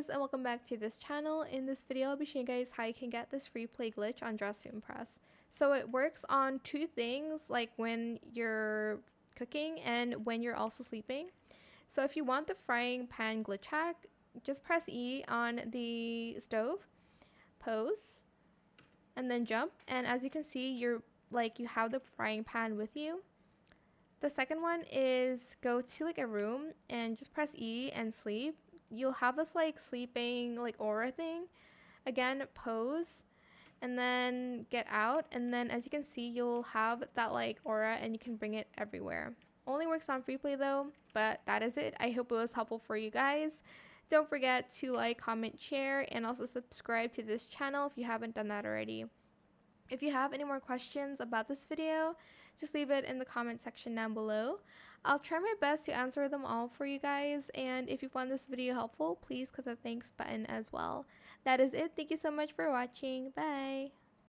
guys, and welcome back to this channel. In this video, I'll be showing you guys how you can get this free play glitch on Dress to Impress. So it works on two things, like when you're cooking and when you're also sleeping. So if you want the frying pan glitch hack, just press E on the stove, pose, and then jump. And as you can see, you have the frying pan with you. The second one is go to a room and just press E and sleep. You'll have this sleeping aura thing. Again, pose and then get out, and then as you can see, you'll have that aura and you can bring it everywhere. Only works on free play though, but that is it. I hope it was helpful for you guys. Don't forget to like, comment, share, and also subscribe to this channel if you haven't done that already. If you have any more questions about this video, just leave it in the comment section down below. I'll try my best to answer them all for you guys, and if you found this video helpful, please click the thanks button as well. That is it. Thank you so much for watching. Bye!